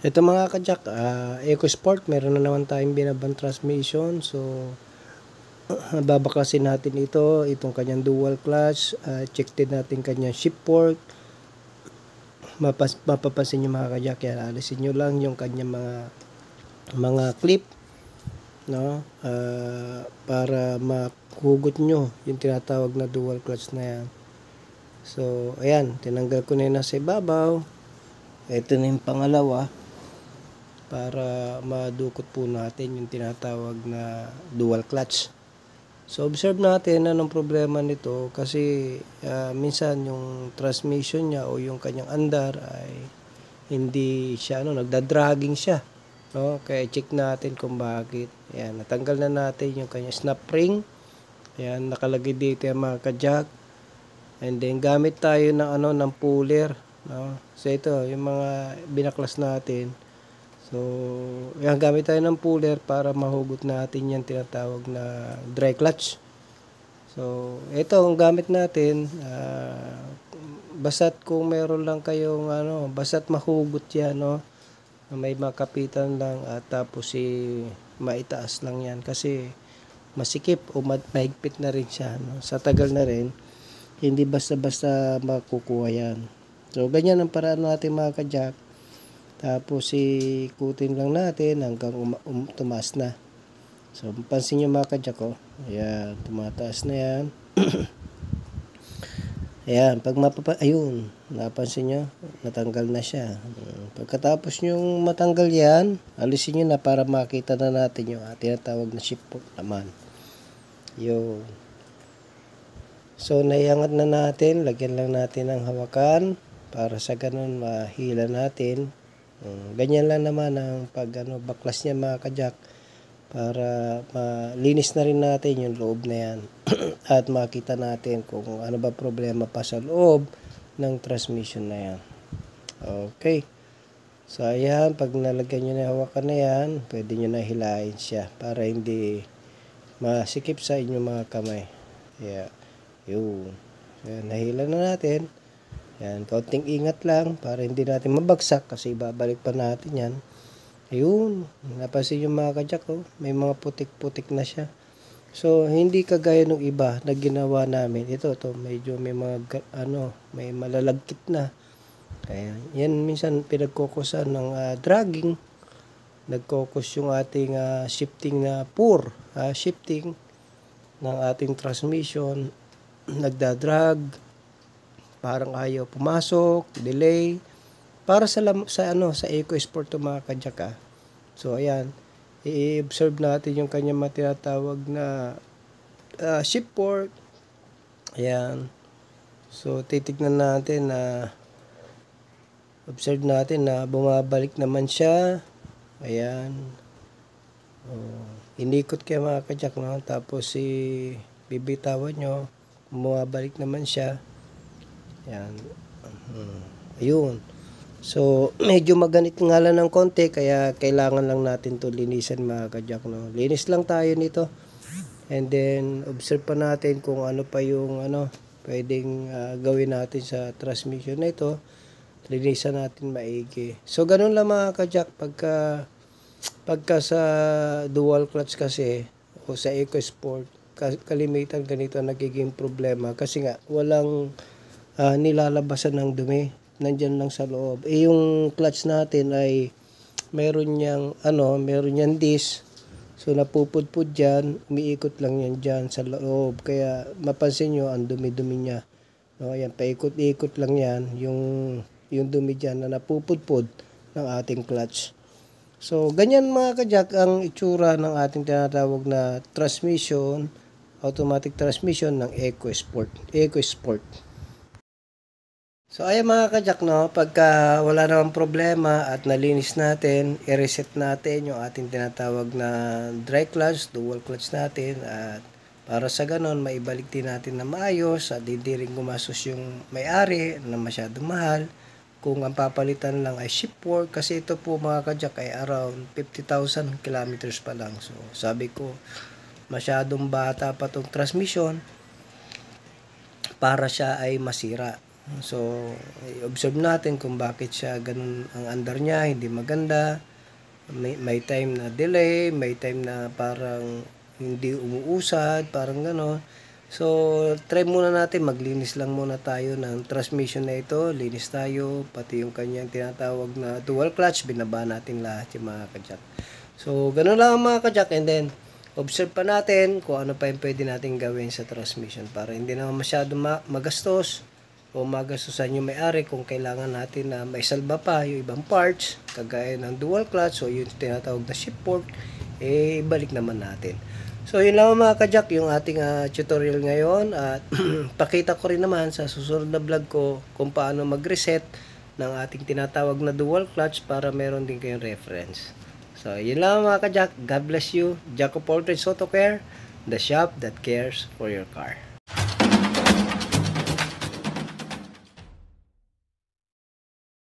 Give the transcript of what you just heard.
Ito mga kajak, EcoSport, meron na naman tayong binabang transmission. So, babaklasin natin itong kanyang dual clutch. Check din natin kanyang shift fork. Mapapansin nyo mga kajak, yan, alisin nyo lang yung kanyang mga clip, no? Para mahugot nyo yung tinatawag na dual clutch na yan. So, ayan, tinanggal ko na yun sa ibabaw. Ito na yung pangalawa, para madukot po natin yung tinatawag na dual clutch. So observe natin anong problema nito, kasi minsan yung transmission niya o yung kanyang andar ay hindi siya nagda-dragging siya, no? Kaya check natin kung bakit. Ayan, natanggal na natin yung kanyang snap ring. Ayan, nakalagay dito yung mga kajak. And then gamit tayo ng puller, no? So ito yung mga binaklas natin. So, yan, gamit tayo ng puller para mahugot natin yung tinatawag na dry clutch. So, ito ang gamit natin. Basta't kung meron lang kayong basta't mahugot yan, no? May makapitan lang at tapos maitaas lang yan kasi masikip o mahigpit na rin siya, no? Sa tagal na rin, hindi basta-basta makukuha yan. So, ganyan ang paraan natin mga kajak. Tapos ikutin lang natin hanggang tumaas na. So pansin nyo mga kajak, ayan, tumataas na yan. Ayan, pag ayun, napansin nyo, natanggal na siya. Pagkatapos nyo matanggal yan, alisin nyo na para makita na natin yung tinatawag na shift fork naman. Yun. So naiangat na natin, lagyan lang natin ng hawakan para sa ganun mahila natin. Ganyan lang naman ang baklas niya mga kajak, para malinis na rin natin yung loob na yan at makita natin kung ano ba problema pa sa loob ng transmission na yan. Okay, so ayan, pag nalagyan nyo na hawakan na yan, pwede nyo na hilahin siya para hindi masikip sa inyong mga kamay. Yeah. Yun. So, nahila na natin. Yan, kaunting ingat lang para hindi natin mabagsak kasi babalik pa natin yan. Ayun, napansin yung mga kajak, may mga putik-putik na siya. So, hindi kagaya ng iba na ginawa namin. Ito, medyo may mga, may malalagkit na. Kaya, yan minsan pinagkukusan ng dragging. Nagkukus yung ating shifting na shifting ng ating transmission. Nagdadrag. Parang ayaw pumasok, delay. Para sa EcoSport to mga kajak. So ayan, i-observe natin yung kanyang tinatawag na shift fork. Ayan. So titignan natin observe natin na bumabalik naman siya. Ayan. Inikot kayo mga kajak, no? Tapos bibitawan nyo, bumabalik naman siya. Ayan. Ayun. So, medyo maganit nga lang ng konti, kaya kailangan lang natin to linisan mga kajak, no? Linis lang tayo nito. And then, observe pa natin kung ano pa yung pwedeng gawin natin sa transmission na ito. Linisan natin maigi. So, ganun lang mga kajak. Pagka sa dual clutch kasi, o sa EcoSport, kalimitan ganito nagiging problema. Kasi nga, walang nilalabasan ng dumi, nandyan lang sa loob. Yung clutch natin ay meron niyang disc. So napupudpud dyan, umiikot lang yan dyan sa loob. Kaya mapansin nyo, ang dumi-dumi niya. No, ayan, paikot-ikot lang yan, yung dumi dyan na napupudpud ng ating clutch. So ganyan mga kajak ang itsura ng ating tinatawag na transmission, automatic transmission ng EcoSport. So ayan mga kajak, no, pagka wala namang problema at nalinis natin, i-reset natin yung ating tinatawag na dry clutch, dual clutch natin, at para sa ganon maibalik din natin na maayos at hindi rin gumastos yung may-ari na masyadong mahal. Kung ang papalitan lang ay shift fork, kasi ito po mga kajak ay around 50,000 kilometers pa lang. So sabi ko, masyadong bata pa tong transmission para siya ay masira. So, i-observe natin kung bakit siya ganun ang andar niya, hindi maganda. May time na delay, may time na parang hindi umuusad, parang gano'n. So, try muna natin, maglinis lang muna tayo ng transmission na ito. Linis tayo, pati yung kanyang tinatawag na dual clutch, binaba natin lahat yung mga kajak. So, gano'n lang ang mga kajak, and then, observe pa natin kung ano pa yung pwede natin gawin sa transmission para hindi naman masyado magastos o magastusan yung may-ari kung kailangan natin na maisalba pa yung ibang parts kagaya ng dual clutch o yung tinatawag na shift fork, ibalik naman natin. So yun lang mga kajak yung ating tutorial ngayon, at pakita ko rin naman sa susunod na vlog ko kung paano mag-reset ng ating tinatawag na dual clutch para meron din kayong reference. So yun lang mga kajak, God bless you. Jack of all trades Auto Care, the shop that cares for your car.